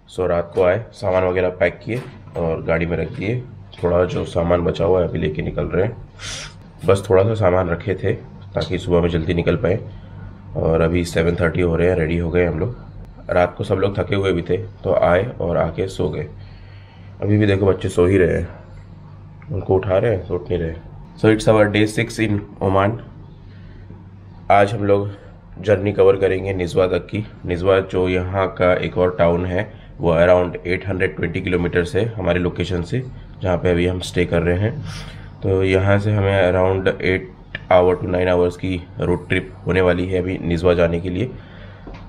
सो रात को आए, सामान वगैरह पैक किए और गाड़ी में रख दिए। थोड़ा जो सामान बचा हुआ है अभी लेके निकल रहे हैं। बस थोड़ा सा सामान रखे थे ताकि सुबह में जल्दी निकल पाए। और अभी 7:30 हो रहे हैं, रेडी हो गए हम लोग। रात को सब लोग थके हुए भी थे तो आए और आके सो गए। अभी भी देखो बच्चे सो ही रहे हैं, उनको उठा रहे हैं तो उठ नहीं रहे। सो इट्स आवर डे 6 इन ओमान। आज हम लोग जर्नी कवर करेंगे निज़वा तक की। निज़वा जो यहाँ का एक और टाउन है, वो अराउंड 820 किलोमीटर से हमारे लोकेशन से, जहाँ पे अभी हम स्टे कर रहे हैं। तो यहाँ से हमें अराउंड 8 आवर टू 9 आवर्स की रोड ट्रिप होने वाली है अभी निज़वा जाने के लिए।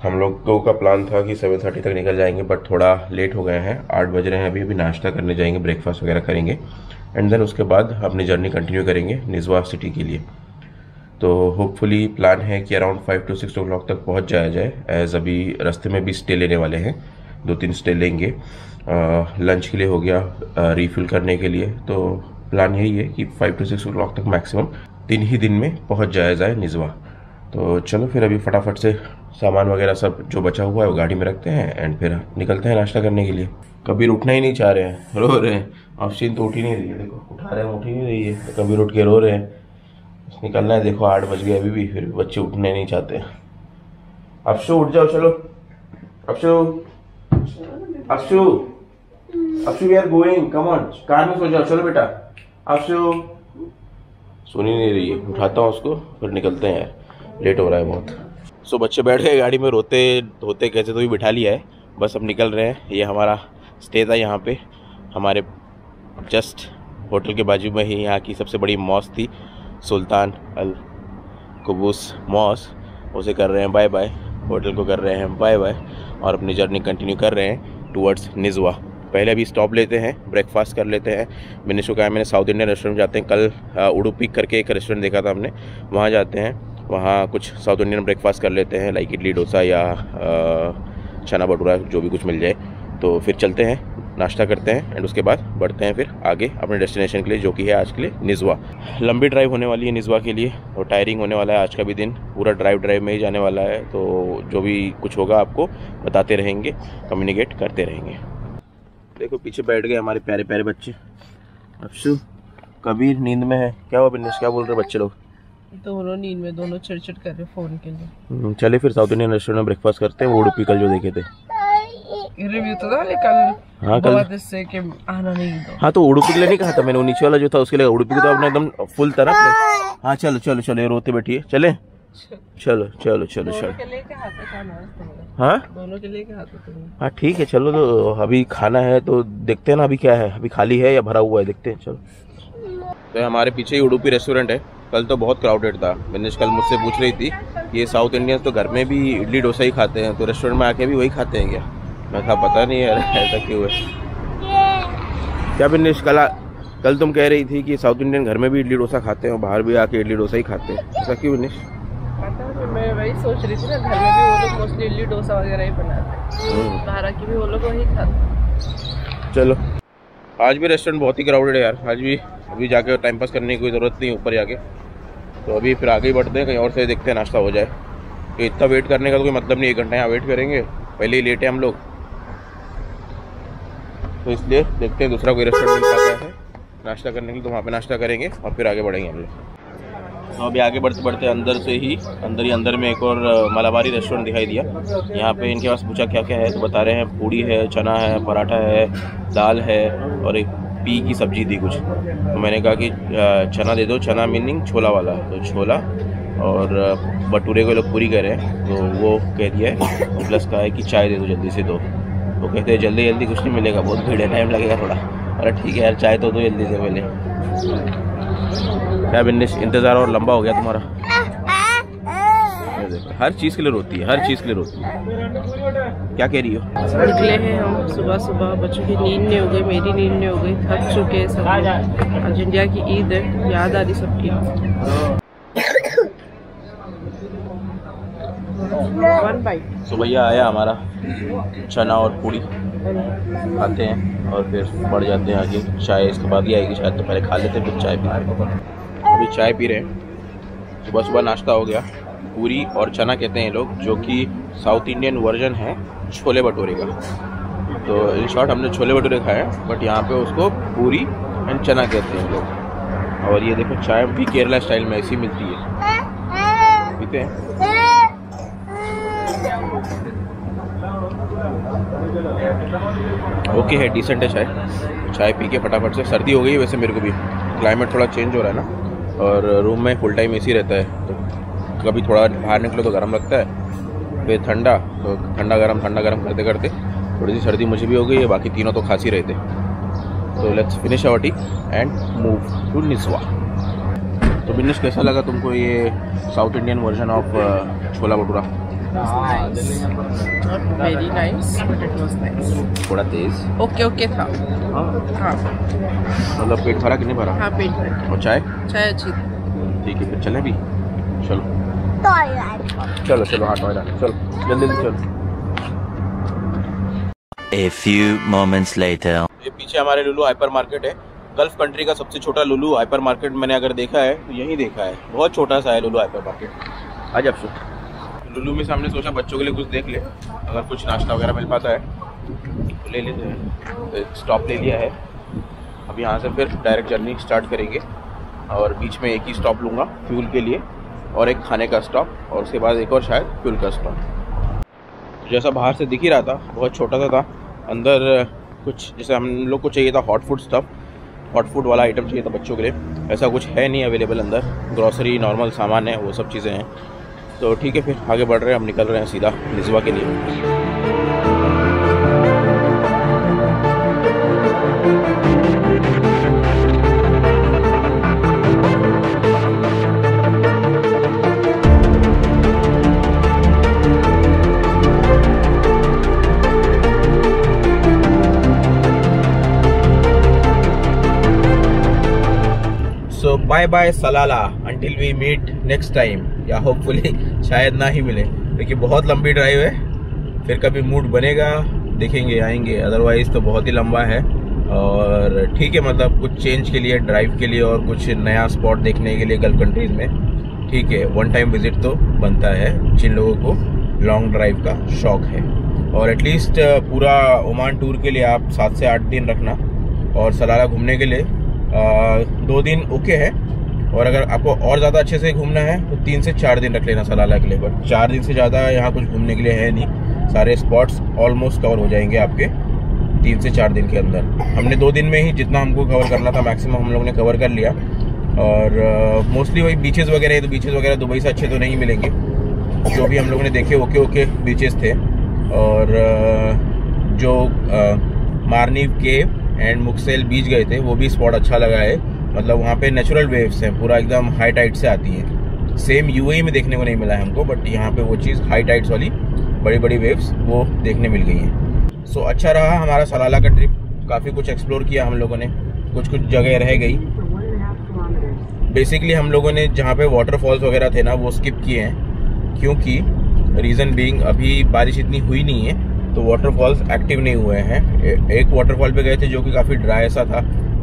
हम लोगों का प्लान था कि 7:30 तक निकल जाएंगे, बट थोड़ा लेट हो गए हैं। 8 बज रहे हैं अभी नाश्ता करने जाएंगे, ब्रेकफास्ट वगैरह करेंगे एंड देन उसके बाद अपनी जर्नी कंटिन्यू करेंगे निज़वा सिटी के लिए। तो होपफुली प्लान है कि अराउंड 5 to 6 o'clock तक पहुंच जाया जाए। एज अभी रास्ते में भी स्टे लेने वाले हैं, 2-3 स्टे लेंगे। लंच के लिए हो गया, रिफ़िल करने के लिए। तो प्लान यही है कि 5 to 6 o'clock तक मैक्सिमम 3 ही दिन में पहुंच जाया जाए निज़वा। तो चलो फिर अभी फटाफट से सामान वगैरह सब जो बचा हुआ है वो गाड़ी में रखते हैं एंड फिर निकलते हैं नाश्ता करने के लिए। कबीर उठना ही नहीं चाह रहे हैं, रो रहे हैं। अफशीन तो उठ ही नहीं रही है, देखो उठा रहे हैं उठ ही नहीं रही है। तो कबीर उठ के रो रहे हैं, निकलना है। देखो 8 बज गए अभी भी, फिर बच्चे उठने नहीं चाहते। अफशु उठ जाओ, चलो Afshu Afshu Afshu we are going, come on, car में सो जाओ, चलो बेटा। अफशु सुन ही नहीं रही है, उठाता हूँ उसको फिर निकलते हैं यार, लेट हो रहा है बहुत। सो बच्चे बैठ गए गाड़ी में, रोते धोते कैसे तो भी बिठा लिया है। बस अब निकल रहे हैं। ये हमारा स्टे था यहाँ पे, हमारे जस्ट होटल के बाजू में ही यहाँ की सबसे बड़ी मॉस्क थी, सुल्तान अल कुबूस मॉस्क। उसे कर रहे हैं बाय बाय, होटल को कर रहे हैं बाय बाय और अपनी जर्नी कंटिन्यू कर रहे हैं टुवर्ड्स निज़वा। पहले अभी स्टॉप लेते हैं, ब्रेकफास्ट कर लेते हैं। मैंने शो कहा मैंने साउथ इंडियन रेस्टोरेंट जाते हैं। कल उडुपी करके एक रेस्टोरेंट देखा था हमने, वहाँ जाते हैं। वहाँ कुछ साउथ इंडियन ब्रेकफास्ट कर लेते हैं, लाइक इडली डोसा या चना भटूरा, जो भी कुछ मिल जाए। तो फिर चलते हैं, नाश्ता करते हैं एंड उसके बाद बढ़ते हैं फिर आगे अपने डेस्टिनेशन के लिए, जो कि है आज के लिए निज़वा। लंबी ड्राइव होने वाली है निज़वा के लिए और टायरिंग होने वाला है आज का भी दिन। पूरा ड्राइव में ही जाने वाला है। तो जो भी कुछ होगा आपको बताते रहेंगे, कम्युनिकेट करते रहेंगे। देखो पीछे बैठ गए हमारे प्यारे प्यारे बच्चे। अफशु कबीर नींद में है। क्या हुआ बिन्नेश, क्या बोल रहे बच्चे लोग? दोनों नींद में, दोनों चिड़चिड़ कर रहे फ़ोन के लिए। चले फिर साउथ इंडियन रेस्टोरेंट में ब्रेकफास्ट करते हैं। वो उडुपी कल जो देखे थे, रिव्यू तो था कल। हाँ कल बहुत इससे कि आना नहीं दो। हाँ तो उडुपी के लिए नहीं कहा था मैंने, वो नीचे वाला जो था उसके लिए। उडुपी को तो अपने एकदम फुल तरफ में। हाँ चलो चलो चलो, रोते बैठिए, चले चलो चलो चलो चलो। हाँ दोनों के लिए क्या? हाँ ठीक है चलो। तो अभी खाना है तो देखते हैं ना अभी क्या है, अभी खाली है या भरा हुआ है, देखते हैं चलो। तो हमारे पीछे ही उडुपी रेस्टोरेंट है। कल तो बहुत क्राउडेड था। मैंने कल मुझसे पूछ रही थी ये साउथ इंडियंस तो घर में भी इडली डोसा ही खाते हैं, तो रेस्टोरेंट में आके भी वही खाते हैं क्या? मैं कहा पता नहीं यार ऐसा क्यों है। क्या बिन्नेश, कल तुम कह रही थी कि साउथ इंडियन घर में भी इडली डोसा खाते हैं और बाहर भी आके इडली डोसा ही खाते हैं, ऐसा क्यों बिन्नेश? पता नहीं, मैं वही सोच रही थी ना, घर में भी वो लोग मोस्टली इडली डोसा वगैरह ही बनाते हैं, बाहर आके भी वो लोग वही खाते। चलो आज भी रेस्टोरेंट बहुत ही क्राउडेड है यार। आज भी अभी जाके टाइम पास करने की कोई ज़रूरत नहीं ऊपर जाके। तो अभी फिर आगे ही बढ़ते हैं, कहीं और से देखते हैं नाश्ता हो जाए। तो इतना वेट करने का तो कोई मतलब नहीं, 1 घंटा यहाँ वेट करेंगे, पहले ही लेट है हम लोग। तो इसलिए देखते हैं दूसरा कोई रेस्टोरेंट मिल पाता है नाश्ता करने के लिए, तो वहाँ पे नाश्ता करेंगे और फिर आगे बढ़ेंगे हम लोग। तो अभी आगे बढ़ते बढ़ते अंदर में एक और मलाबारी रेस्टोरेंट दिखाई दिया। यहाँ पे इनके पास पूछा क्या क्या है, तो बता रहे हैं पूड़ी है, चना है, पराठा है, दाल है और एक पी की सब्जी थी कुछ। तो मैंने कहा कि चना दे दो, चना मीनिंग छोला वाला, तो छोला। और भटूरे को लोग पूरी कह रहे हैं, तो वो कह दिया है। प्लस कहा है कि चाय दे दो जल्दी से दो। तो कहते हैं जल्दी जल्दी कुछ नहीं मिलेगा, बहुत भीड़ है, टाइम लगेगा थोड़ा। अरे ठीक है यार, चाय तो दो जल्दी से पहले। क्या बिन्नेश, इंतज़ार और लंबा हो गया तुम्हारा? हर चीज़ के लिए रोती है, हर चीज़ के लिए रोती है। क्या कह रही हो? निकले हैं हम सुबह सुबह, बच्चों की नींद नहीं हो गई, मेरी नींद नहीं हो गई, थक चुके हैं सब। आज इंडिया की ईद है, याद आ रही सबकी। तो भैया आया हमारा चना और पूड़ी, खाते हैं और फिर बढ़ जाते हैं आगे। चाय इसके बाद ही आएगी शायद, तो पहले खा लेते हैं फिर चाय पी। अभी चाय पी रहे हैं। सुबह सुबह नाश्ता हो गया, पूरी और चना कहते हैं लोग, जो कि साउथ इंडियन वर्जन है छोले भटूरे का। तो इन शॉर्ट हमने छोले भटूरे खाए हैं, बट यहाँ पे उसको पूरी एंड चना कहते हैं लोग। और ये देखो चाय भी केरला स्टाइल में ऐसी मिलती है, पीते हैं। ओके है, डिसेंट है चाय। चाय पी के फटाफट से, सर्दी हो गई है वैसे मेरे को भी, क्लाइमेट थोड़ा चेंज हो रहा है ना, और रूम में फुल टाइम एसी रहता है, तो कभी थोड़ा बाहर निकलो तो गर्म लगता है, फिर ठंडा, तो ठंडा गर्म करते करते थोड़ी सी सर्दी मुझे भी हो गई है, बाकी तीनों तो खांसी रहे थे। तो let's finish our tea and move to Nizwa. तो बिन्नेश, कैसा लगा तुमको ये south Indian version of chhola bhatura? Very nice, but it was nice. थोड़ा तेज ओके था। हाँ मतलब पेट भरा कि नहीं भरा? हाँ, पेट भरा। और चाय अच्छी थी। ठीक है, फिर चलें भी? चलो चलो हाँ टॉयलेट चलो, जल्दी चलो। A few moments later. ये पीछे हमारे लुलु हाइपर मार्केट है, गल्फ कंट्री का सबसे छोटा लुलु हाइपर मार्केट मैंने अगर देखा है तो यहीं देखा है, बहुत छोटा सा है लुलु हाइपर मार्केट। आज अब लुलु में सामने सोचा बच्चों के लिए कुछ देख ले, अगर कुछ नाश्ता वगैरह मिल पाता है तो ले लेते हैं। तो स्टॉप ले लिया है, अब यहाँ से फिर डायरेक्ट जर्नी स्टार्ट करेंगे, और बीच में एक ही स्टॉप लूँगा फ्यूल के लिए, और एक खाने का स्टॉप, और उसके बाद एक और शायद फ्यूल का स्टॉप। जैसा बाहर से दिख ही रहा था, बहुत छोटा सा था, अंदर कुछ जैसे हम लोग को चाहिए था hot food stuff, hot food वाला आइटम चाहिए था बच्चों के लिए, ऐसा कुछ है नहीं अवेलेबल अंदर। ग्रॉसरी नॉर्मल सामान है, वो सब चीज़ें हैं। तो ठीक है, फिर आगे बढ़ रहे हैं, हम निकल रहे हैं सीधा निस्वा के लिए। So bye bye Salalah, until we meet next time, या होपफुली शायद ना ही मिले, क्योंकि बहुत लंबी ड्राइव है। फिर कभी मूड बनेगा देखेंगे आएंगे, अदरवाइज तो बहुत ही लंबा है। और ठीक है, मतलब कुछ चेंज के लिए, ड्राइव के लिए, और कुछ नया स्पॉट देखने के लिए गल्फ कंट्रीज में, ठीक है, वन टाइम विजिट तो बनता है जिन लोगों को लॉन्ग ड्राइव का शौक है। और एटलीस्ट पूरा ओमान टूर के लिए आप 7 से 8 दिन रखना, और सलाला घूमने के लिए 2 दिन ओके है। और अगर आपको और ज़्यादा अच्छे से घूमना है तो 3 से 4 दिन रख लेना सलाला के लिए, बट 4 दिन से ज़्यादा यहाँ कुछ घूमने के लिए है नहीं, सारे स्पॉट्स ऑलमोस्ट कवर हो जाएंगे आपके 3 से 4 दिन के अंदर। हमने 2 दिन में ही जितना हमको कवर करना था मैक्सिमम हम लोगों ने कवर कर लिया। और मोस्टली वही बीचेस वगैरह है, तो बीचेस वगैरह दुबई से अच्छे तो नहीं मिलेंगे, जो भी हम लोगों ने देखे ओके बीचेस थे। और जो मारनीव केव एंड मुक्सेल बीच गए थे, वो भी स्पॉट अच्छा लगा है, मतलब वहाँ पे नेचुरल वेव्स हैं, पूरा एकदम हाई टाइड से आती हैं। सेम यूएई में देखने को नहीं मिला है हमको, बट यहाँ पे वो चीज़ हाई टाइड्स वाली बड़ी बड़ी वेव्स वो देखने मिल गई हैं। सो अच्छा रहा हमारा सलाला का ट्रिप, काफ़ी कुछ एक्सप्लोर किया हम लोगों ने, कुछ जगह रह गई। बेसिकली हम लोगों ने जहाँ पे वाटरफॉल्स वगैरह थे ना वो स्किप किए हैं, क्योंकि रीज़न बीइंग अभी बारिश इतनी हुई नहीं है, तो वाटरफॉल्स एक्टिव नहीं हुए हैं। एक वाटरफॉल पे गए थे जो कि काफ़ी ड्राई सा था,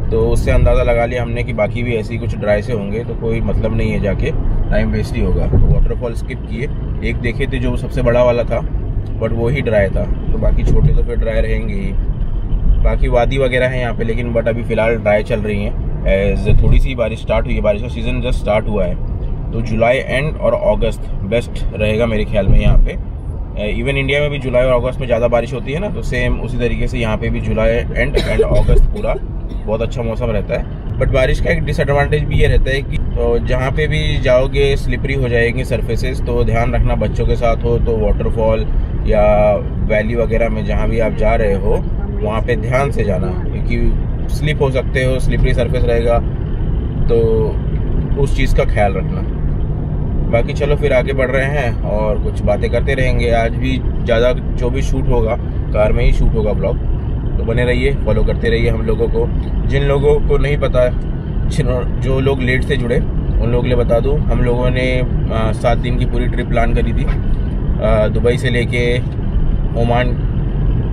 तो उससे अंदाज़ा लगा लिया हमने कि बाकी भी ऐसे ही कुछ ड्राई से होंगे, तो कोई मतलब नहीं है, जाके टाइम वेस्ट ही होगा। तो वाटरफॉल स्किप किए, एक देखे थे जो सबसे बड़ा वाला था, बट वो ही ड्राई था, तो बाकी छोटे तो फिर ड्राई रहेंगे ही। बाकी वादी वगैरह है यहाँ पे, लेकिन बट अभी फ़िलहाल ड्राई चल रही हैं, एज थोड़ी सी बारिश स्टार्ट हुई है, बारिश का सीज़न जस्ट स्टार्ट हुआ है। तो जुलाई एंड और अगस्त बेस्ट रहेगा मेरे ख्याल में यहाँ पे। इवन इंडिया में भी जुलाई और अगस्त में ज़्यादा बारिश होती है ना, तो सेम उसी तरीके से यहाँ पे भी जुलाई एंड अगस्त पूरा बहुत अच्छा मौसम रहता है। बट बारिश का एक डिसएडवांटेज भी ये रहता है कि तो जहाँ पे भी जाओगे स्लिपरी हो जाएंगी सरफेसेस, तो ध्यान रखना बच्चों के साथ हो तो वाटरफॉल या वैली वगैरह में जहाँ भी आप जा रहे हो वहाँ पे ध्यान से जाना, क्योंकि स्लिप हो सकते हो, स्लिपरी सरफेस रहेगा, तो उस चीज़ का ख्याल रखना। बाकी चलो फिर आगे बढ़ रहे हैं और कुछ बातें करते रहेंगे। आज भी ज़्यादा जो भी शूट होगा कार में ही शूट होगा ब्लॉग, तो बने रहिए, फॉलो करते रहिए हम लोगों को। जिन लोगों को नहीं पता, जो लोग लेट से जुड़े उन लोगों के लिए बता दूं, हम लोगों ने 7 दिन की पूरी ट्रिप प्लान करी थी, दुबई से लेके ओमान,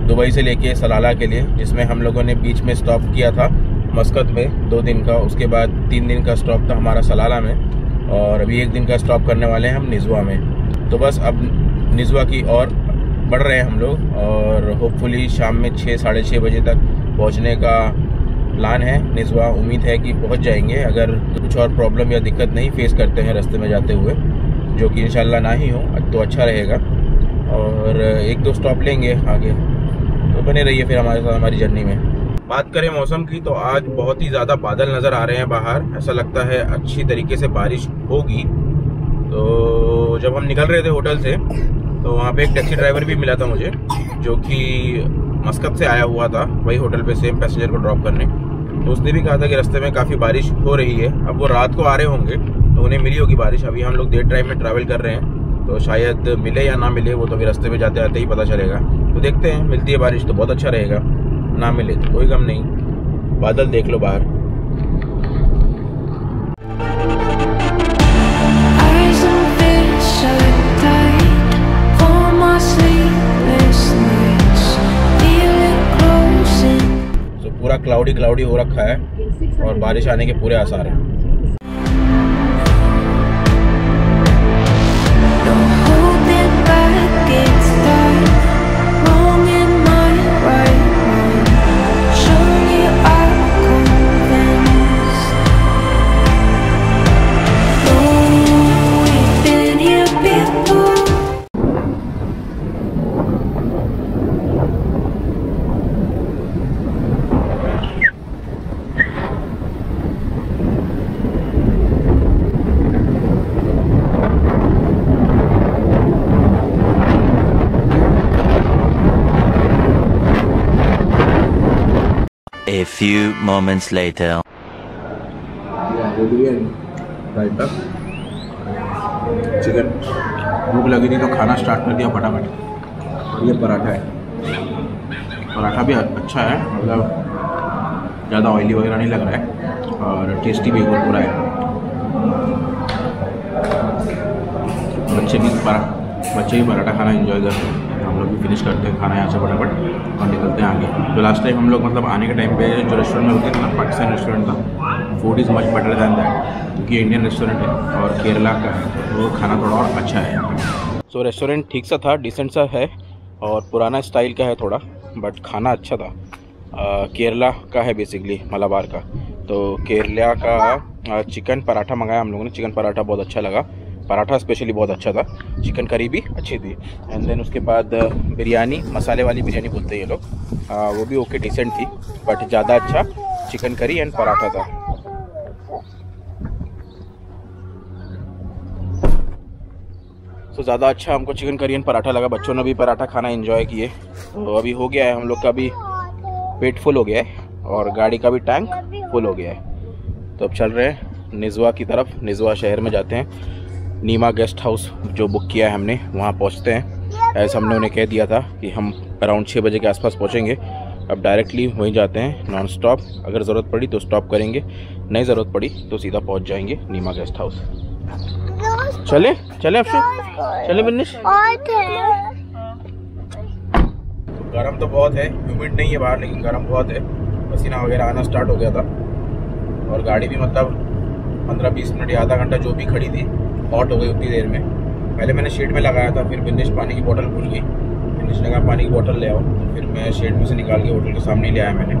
दुबई से लेके सलाला के लिए, जिसमें हम लोगों ने बीच में स्टॉप किया था मस्कत में 2 दिन का, उसके बाद 3 दिन का स्टॉप था हमारा सलाला में, और अभी 1 दिन का स्टॉप करने वाले हैं हम निस्वा में। तो बस अब निस्वा की और बढ़ रहे हैं हम लोग और होपफुली शाम में 6 साढ़े 6 बजे तक पहुंचने का प्लान है निज़वा। उम्मीद है कि पहुंच जाएंगे अगर कुछ और प्रॉब्लम या दिक्कत नहीं फेस करते हैं रास्ते में जाते हुए, जो कि इंशाल्लाह ना ही हो तो अच्छा रहेगा। और 1-2 स्टॉप लेंगे आगे, तो बने रहिए फिर हमारे साथ हमारी जर्नी में। बात करें मौसम की तो आज बहुत ही ज़्यादा बादल नज़र आ रहे हैं बाहर, ऐसा लगता है अच्छी तरीके से बारिश होगी। तो जब हम निकल रहे थे होटल से तो वहाँ पे एक टैक्सी ड्राइवर भी मिला था मुझे, जो कि मस्कत से आया हुआ था वही होटल पे सेम पैसेंजर को ड्रॉप करने। तो उसने भी कहा था कि रास्ते में काफ़ी बारिश हो रही है। अब वो रात को आ रहे होंगे तो उन्हें मिली होगी बारिश। अभी हम लोग डे टाइम में ट्रैवल कर रहे हैं तो शायद मिले या ना मिले वो तो अभी रास्ते में जाते आते ही पता चलेगा। तो देखते हैं, मिलती है बारिश तो बहुत अच्छा रहेगा, ना मिले तो कोई गम नहीं। बादल देख लो बाहर। तो पूरा क्लाउडी हो रखा है और बारिश आने के पूरे आसार हैं। A few moments later. Chicken भूख लगी थी तो खाना स्टार्ट कर दिया फटाफट। ये पराठा है, पराठा भी अच्छा है, मतलब ज़्यादा ऑयली वगैरह नहीं लग रहा है और टेस्टी भी बहुत पूरा है। बच्चे भी पराठा खाना एंजॉय करते हैं। हम लोग भी फिनिश करते हैं खाना यहाँ से फटाफट और निकलते हैं आगे। तो लास्ट टाइम हम लोग मतलब आने के टाइम पे जो रेस्टोरेंट में रुके थे ना, पाकिस्तान रेस्टोरेंट था, food is much better than that, क्योंकि इंडियन रेस्टोरेंट है और केरला का है तो खाना थोड़ा और अच्छा है यहाँ पे। सो रेस्टोरेंट ठीक सा था, डिसेंट सा है और पुराना स्टाइल का है थोड़ा, बट खाना अच्छा था। केरला का है बेसिकली, मलाबार का। तो केरला का चिकन पराठा मंगाया हम लोगों ने। चिकन पराठा बहुत अच्छा लगा, पराठा स्पेशली बहुत अच्छा था, चिकन करी भी अच्छी थी। एंड देन उसके बाद बिरयानी, मसाले वाली बिरयानी बोलते हैं ये लोग, वो भी ओके डिसेंट थी, बट ज़्यादा अच्छा चिकन करी एंड पराठा था। तो ज़्यादा अच्छा हमको चिकन करी एंड पराठा लगा। बच्चों ने भी पराठा खाना एंजॉय किए। तो अभी हो गया है हम लोग का भी पेट फुल हो गया है और गाड़ी का भी टैंक फुल हो गया है। तो अब चल रहे हैं निज़वा की तरफ। निज़वा शहर में जाते हैं। नीमा गेस्ट हाउस जो बुक किया है हमने, वहाँ पहुँचते हैं। ऐसा हमने उन्हें कह दिया था कि हम अराउंड 6 बजे के आसपास पहुँचेंगे। अब डायरेक्टली वहीं जाते हैं नॉन स्टॉप। अगर ज़रूरत पड़ी तो स्टॉप करेंगे, नहीं ज़रूरत पड़ी तो सीधा पहुँच जाएंगे नीमा गेस्ट हाउस। चले अफशु, चले बिन्निश। गरम तो बहुत है, ह्यूमिड नहीं है बाहर लेकिन गरम बहुत है। पसीना वगैरह आना स्टार्ट हो गया था और गाड़ी भी मतलब 15-20 मिनट या आधा घंटा जो भी खड़ी थी हॉट हो गई उतनी देर में। पहले मैंने शेड में लगाया था, फिर बिन्निश पानी की बोतल भूल गई। बिन्निश ने कहा पानी की बोतल ले आओ, तो फिर मैं शेड में से निकाल के होटल के सामने ले आया मैंने।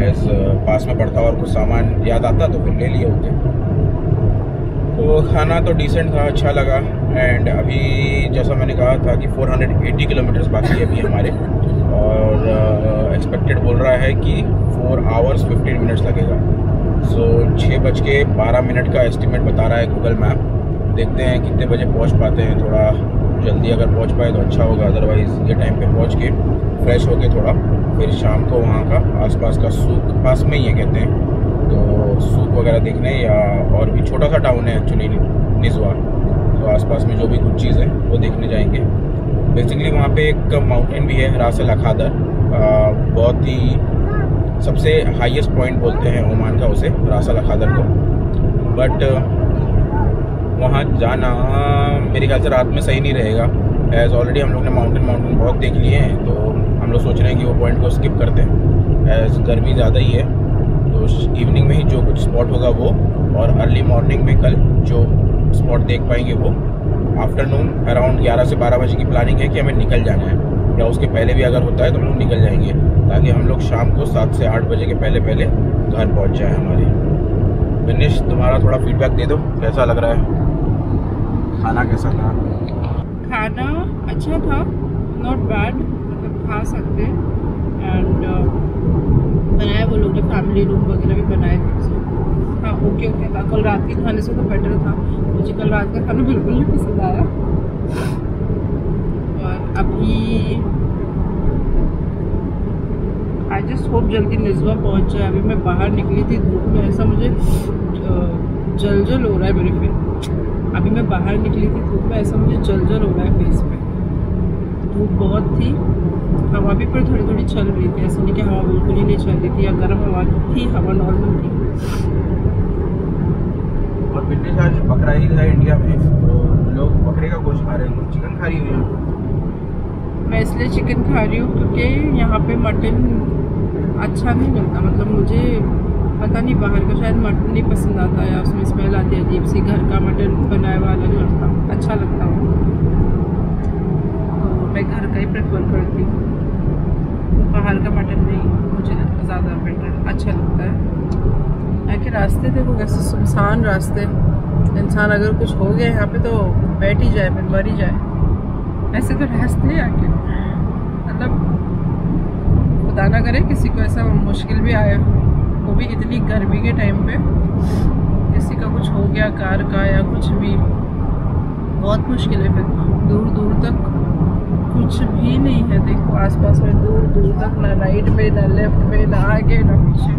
एज पास में पड़ता और कुछ सामान याद आता तो फिर ले लिए होते। तो खाना तो डिसेंट था, अच्छा लगा। एंड अभी जैसा मैंने कहा था कि 480 किलोमीटर्स बाकी है अभी हमारे, और एक्सपेक्टेड बोल रहा है कि 4 आवर्स 15 मिनट्स लगेगा। सो 6:12 का एस्टिमेट बता रहा है गूगल मैप। देखते हैं कितने बजे पहुंच पाते हैं। थोड़ा जल्दी अगर पहुंच पाए तो अच्छा होगा, अदरवाइज़ ये टाइम पे पहुंच के फ्रेश होके थोड़ा फिर शाम को वहाँ का आसपास का सूक, पास में ही है कहते हैं, तो सूक वगैरह देखने, या और भी छोटा सा टाउन है एक्चुअली निज़वा, तो आसपास में जो भी कुछ चीज़ है वो देखने जाएंगे। बेसिकली वहाँ पे एक माउंटेन भी है, रास अल खादर, बहुत ही सबसे हाईएस्ट पॉइंट बोलते हैं ओमान का उसे, रास अल खादर को। बट वहाँ जाना मेरे ख्याल से रात में सही नहीं रहेगा, एज ऑलरेडी हम लोग ने माउंटेन बहुत देख लिए हैं। तो हम लोग सोच रहे हैं कि वो पॉइंट को स्किप करते हैं, एज गर्मी ज़्यादा ही है। तो इवनिंग में ही जो कुछ स्पॉट होगा वो, और अर्ली मॉर्निंग में कल जो स्पॉट देख पाएंगे वो आफ्टरनून अराउंड 11 से 12 बजे की प्लानिंग है कि हमें निकल जाना है, या उसके पहले भी अगर होता है तो हम लोग निकल जाएंगे, ताकि हम लोग शाम को 7 से 8 बजे के पहले पहले घर पहुंच जाए हमारे। विनेश, तुम्हारा थोड़ा फीडबैक दे दो, कैसा लग रहा है? खाना कैसा था? खाना अच्छा था, नॉट बैड, मतलब खा सकते। एंड बनाया वो लोग ने, फैमिली रूम वगैरह भी बनाए थे, सो हाँ ओके था। कल रात के खाने से तो बेटर था। मुझे कल रात का खाना बिल्कुल नहीं पसंद आया। और अभी आई जस्ट होप जल्दी निज़वा पहुंच जाए। अभी मैं बाहर निकली थी धूप में, ऐसा मुझे जल हो रहा है मेरे फेस। अभी मैं बाहर निकली थी धूप में, ऐसा मुझे जल हो रहा है फेस पे। धूप बहुत थी, हवा भी पर थोड़ी थोड़ी चल रही थी, ऐसा नहीं कि हवा बिल्कुल ही नहीं चल रही थी, या गर्म हवा थी, हवा नॉर्मल थी। और विनेश, आज बकरा ईद है इंडिया में, तो लोग बकरे का गोश्त खा रहे हैं, चिकन खा रही हुई है। मैं इसलिए चिकन खा रही हूँ क्योंकि यहाँ पे मटन अच्छा नहीं मिलता। मतलब मुझे पता नहीं, बाहर का शायद मटन नहीं पसंद आता, या उसमें स्मेल आती है अजीब सी। घर का मटन बनाया हुआ अलग लगता, अच्छा लगता है, तो मैं घर का ही प्रेफर करती हूँ। बाहर का मटन नहीं मुझे ज़्यादा बेटर अच्छा लगता है। कि रास्ते देखो कैसे सुनसान रास्ते, इंसान अगर कुछ हो गया यहाँ पे तो बैठ ही जाए, फिर मर ही जाए। ऐसे तो रास्ते आके मतलब खुदा ना करे किसी को ऐसा मुश्किल भी आया, वो भी इतनी गर्मी के टाइम पे, किसी का कुछ हो गया कार का या कुछ भी, बहुत मुश्किल है। फिर दूर दूर तक कुछ भी नहीं है, देखो आसपास में दूर दूर तक, ना राइट में ना लेफ्ट में, ना आगे ना पीछे,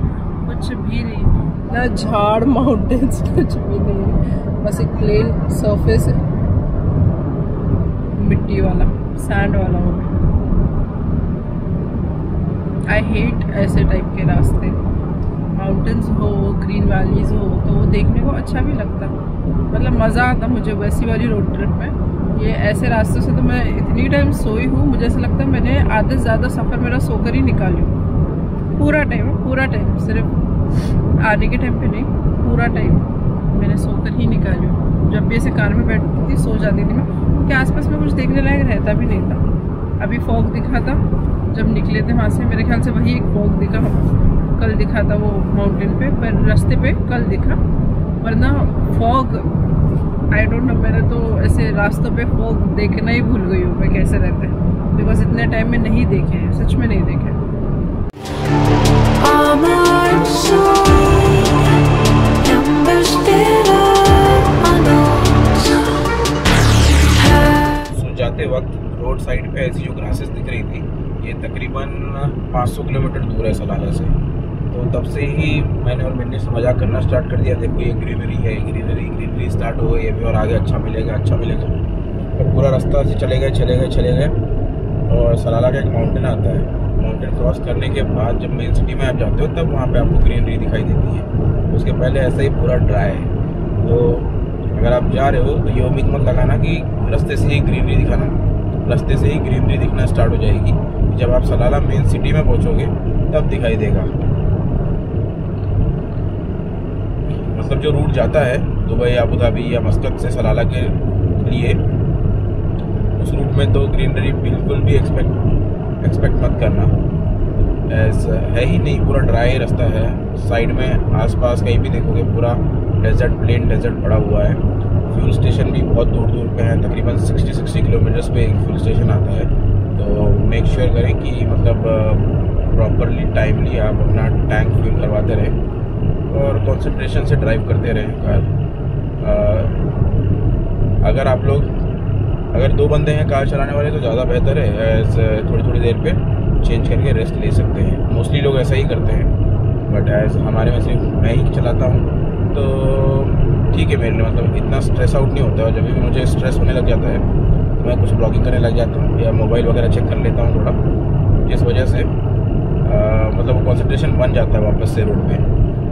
कुछ भी नहीं, ना झाड़ माउंटेन्स, कुछ भी नहीं, बस एक प्लेन सरफेस है, मिट्टी वाला, सैंड वाला। वो आई हेट ऐसे टाइप के रास्ते। माउंटेन्स हो, ग्रीन वैलीज हो, तो वो देखने को अच्छा भी लगता, मतलब मज़ा आता मुझे वैसी वाली रोड ट्रिप में। ये ऐसे रास्ते से तो मैं इतनी टाइम सोई हूँ, मुझे ऐसा लगता है मैंने आधे से ज़्यादा सफ़र मेरा सोकर ही निकाली हूँ। पूरा टाइम, सिर्फ आने के टाइम पे नहीं, पूरा टाइम मैंने सोकर ही निकाली हूँ। जब भी ऐसे कार में बैठती थी सो जाती थी मैं, क्योंकि आसपास में कुछ देखने लायक रहता भी नहीं था। अभी फॉग दिखा था जब निकले थे वहाँ से, मेरे ख्याल से वही एक फॉग दिखा, कल दिखा था वो माउंटेन पे, पर रास्ते पे कल दिखा, वरना फॉग आई डोंट नो, मैंने तो ऐसे रास्तों पे फॉग देखना ही भूल गई हूँ मैं कैसे रहते हैं, बिकॉज इतने टाइम में नहीं देखे हैं, सच में नहीं देखे। जाते वक्त रोड साइड पे ऐसी जो ग्रासेस दिख रही थी, ये तकरीबन 500 किलोमीटर दूर है सलाला से, तो तब से ही मैंने और मैंने मजाक करना स्टार्ट कर दिया, देखो ये ग्रीनरी है, ग्रीनरी स्टार्ट हो गई अभी, और आगे अच्छा मिलेगा। और पूरा रास्ता से चले गए और सलाला का एक माउंटेन आता है, माउंटेन क्रॉस करने के बाद जब मेन सिटी में आप जाते हो तब वहाँ पे आपको ग्रीनरी दिखाई देती है, उसके पहले ऐसा ही पूरा ड्राई है। तो अगर आप जा रहे हो तो ये उम्मीद मत लगाना कि रास्ते से ही ग्रीनरी दिखना स्टार्ट हो जाएगी। जब आप सलाला मेन सिटी में पहुँचोगे तब दिखाई देगा। मतलब जो रूट जाता है दुबई, अबू धाबी या मस्कत से सलाला के लिए, उस रूट में तो ग्रीनरी बिल्कुल भी एक्सपेक्ट मत करना, ऐसा है ही नहीं, पूरा ड्राई रास्ता है। साइड में आसपास कहीं भी देखोगे पूरा प्लेन डेजर्ट पड़ा हुआ है। फ्यूल स्टेशन भी बहुत दूर पे हैं, तकरीबन 60 किलोमीटर्स पे एक फ्यूल स्टेशन आता है, तो मेक श्योर करें कि मतलब प्रॉपरली टाइमली आप अपना टैंक फ्यूल करवाते रहें और कंसंट्रेशन से ड्राइव करते रहें कार। अगर 2 बंदे हैं कार चलाने वाले तो ज़्यादा बेहतर है, थोड़ी देर पे चेंज करके रेस्ट ले सकते हैं। मोस्टली लोग ऐसा ही करते हैं, बट हमारे में सिर्फ मैं ही चलाता हूँ, तो ठीक है मेरे लिए, मतलब इतना स्ट्रेस आउट नहीं होता है। जब भी मुझे स्ट्रेस होने लग जाता है तो मैं कुछ ब्लॉगिंग करने लग जाता हूँ या मोबाइल वगैरह चेक कर लेता हूँ थोड़ा, जिस वजह से मतलब वो कंसंट्रेशन बन जाता है वापस से रोड पे।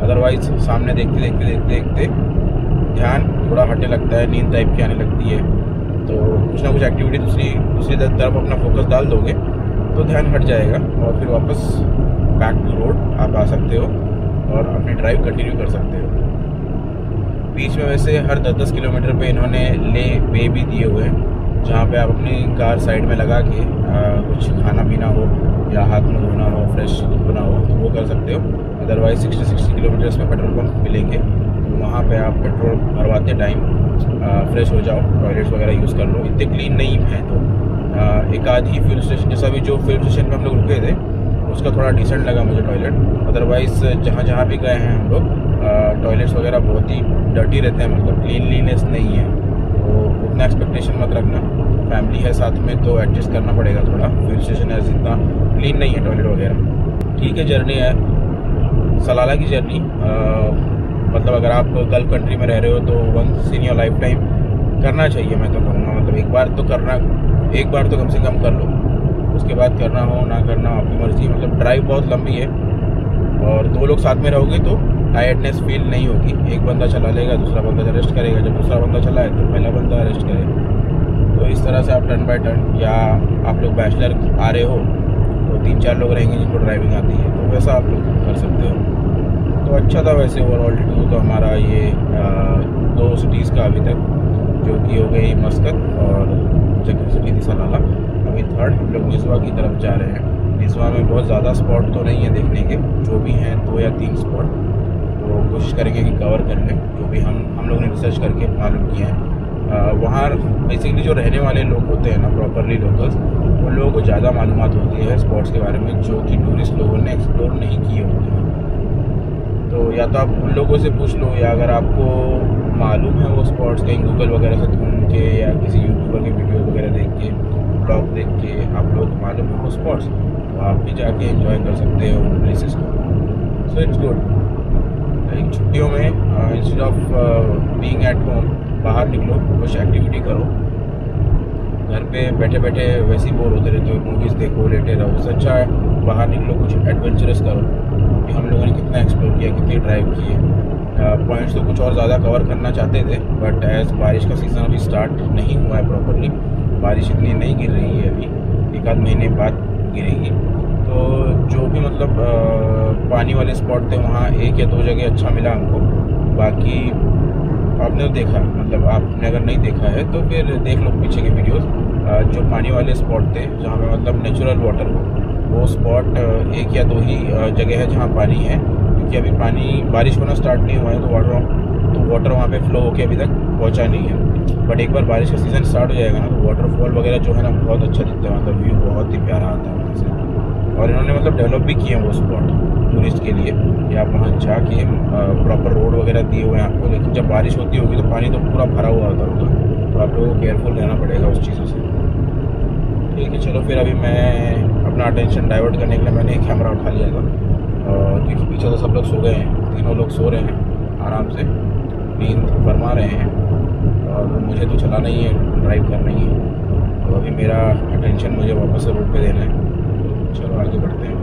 अदरवाइज़ सामने देखते ध्यान थोड़ा हटने लगता है, नींद टाइप की आने लगती है, तो कुछ ना कुछ एक्टिविटी दूसरी तरफ अपना फोकस डाल दोगे तो ध्यान हट जाएगा और फिर वापस बैक टू रोड आप आ सकते हो और अपनी ड्राइव कंटिन्यू कर सकते हो। बीच में वैसे हर 10-10 किलोमीटर पे इन्होंने ले वे भी दिए हुए हैं, जहाँ पे आप अपनी कार साइड में लगा के कुछ खाना पीना हो या हाथ में धोना हो, फ्रेश होना हो तो वो कर सकते हो। अदरवाइज़ 60 किलोमीटर्स में पेट्रोल पंप मिलेंगे, तो वहाँ पे आप पेट्रोल भरवाते टाइम फ्रेश हो जाओ, टॉयलेट्स वगैरह यूज़ कर लो। इतने क्लीन नहीं है तो एक आध ही फ्यूल स्टेशन, जैसा भी जो फ्यूल स्टेशन पर हम लोग रुके थे उसका थोड़ा डिसेंट लगा मुझे टॉयलेट। अदरवाइज़ जहाँ भी गए हैं हम लोग टॉयलेट्स वगैरह बहुत ही डर्टी रहते हैं, मतलब क्लीनलीनेस नहीं है, तो उतना एक्सपेक्टेशन मत रखना। फैमिली है साथ में तो एडजस्ट करना पड़ेगा थोड़ा। फ्यूल स्टेशन है इतना क्लीन नहीं है टॉयलेट वगैरह। ठीक है, जर्नी है सलाला की जर्नी, मतलब अगर आप गल्फ कंट्री में रह रहे हो तो once in your life time करना चाहिए, मैं तो कहूँगा। मतलब एक बार तो कम से कम कर लो, उसके बाद करना हो ना करना आपकी मर्जी। मतलब ड्राइव बहुत लंबी है और 2 लोग साथ में रहोगे तो टायर्डनेस फील नहीं होगी। एक बंदा चला लेगा, दूसरा बंदा रेस्ट करेगा, जब दूसरा बंदा चलाए तो पहला बंदा रेस्ट करेगा। तो इस तरह से आप टर्न बाय टर्न, या आप लोग बैचलर आ रहे हो तो 3-4 लोग रहेंगे जिनको ड्राइविंग आती है, तो वैसा आप लोग कर सकते हो। तो अच्छा था वैसे ओवरऑल टूर तो हमारा ये 2 सिटीज़ का अभी तक, जो कि हो गई मस्कत और सेकंड सिटी थी सलाला। अभी थर्ड हम लोग निस्वा की तरफ जा रहे हैं। निस्वा में बहुत ज़्यादा स्पॉट तो नहीं है देखने के, जो भी हैं 2 या 3 स्पॉट, तो कोशिश करेंगे कि कवर कर लें जो भी हम लोगों ने रिसर्च करके मालूम किया है। वहाँ बेसिकली जो रहने वाले लोग होते हैं ना, प्रॉपरली लोकल्स, उन लोगों को ज़्यादा मालूमात होती है स्पॉट्स के बारे में जो कि टूरिस्ट लोगों ने एक्सप्लोर नहीं किए होते हैं। तो या तो आप उन लोगों से पूछ लो, या अगर आपको मालूम है वो स्पॉट्स कहीं गूगल वगैरह से ढूंढ के या किसी यूट्यूबर के वीडियो वगैरह देख के, ब्लॉग देख के आप लोग मालूम है वो स्पॉट्स, तो आप भी जाके एंजॉय कर सकते हो उन प्लेसेस को। So it's good. छुट्टियों में instead of being at home, बाहर निकलो, कुछ एक्टिविटी करो। घर पे बैठे बैठे वैसे ही बोर होते रहते हो, मूवीज़ देखो, लेटे रहो। उससे अच्छा है बाहर निकलो, कुछ एडवेंचरस करो। कि हम लोगों ने कितना एक्सप्लोर किया, कितनी ड्राइव किए। पॉइंट्स तो कुछ और ज़्यादा कवर करना चाहते थे, बट एज बारिश का सीज़न अभी स्टार्ट नहीं हुआ है प्रॉपरली, बारिश इतनी नहीं गिर रही है अभी, 1 आध महीने बाद गिरेगी। तो जो भी मतलब पानी वाले स्पॉट थे वहाँ 1 या 2 जगह अच्छा मिला हमको। बाकी आपने देखा, मतलब आपने अगर नहीं देखा है तो फिर देख लो पीछे के वीडियोस। जो पानी वाले स्पॉट थे जहाँ पे मतलब नेचुरल वाटर हो, वो स्पॉट 1 या 2 ही जगह है जहाँ पानी है, क्योंकि अभी पानी बारिश होना स्टार्ट नहीं हुआ है तो वाटर वहाँ पे फ्लो होके अभी तक पहुँचा नहीं है। बट एक बार बारिश का सीज़न स्टार्ट हो जाएगा ना तो वाटरफॉल वगैरह जो है ना बहुत अच्छा दिखता है, मतलब व्यू बहुत ही प्यारा आता है वहाँ से। और इन्होंने मतलब डेवलप भी किए हैं वो स्पॉट टूरिस्ट के लिए, कि आप वहाँ जाके प्रॉपर रोड वगैरह दिए हुए हैं आपको। लेकिन जब बारिश होती होगी तो पानी तो पूरा भरा हुआ होता होगा, तो आप लोगों को केयरफुल रहना पड़ेगा उस चीज़ों से। ठीक है, चलो फिर अभी मैं अपना अटेंशन डाइवर्ट करने के लिए मैंने एक कैमरा उठा लिया था, और क्योंकि पीछे तो सब लोग सो गए हैं, 3 लोग सो रहे हैं आराम से, नींद फरमा रहे हैं, और मुझे तो चलाना ही है, ड्राइव करना ही है। तो अभी मेरा अटेंशन मुझे वापस से रोड पे देना है, तो चलो आगे बढ़ते हैं।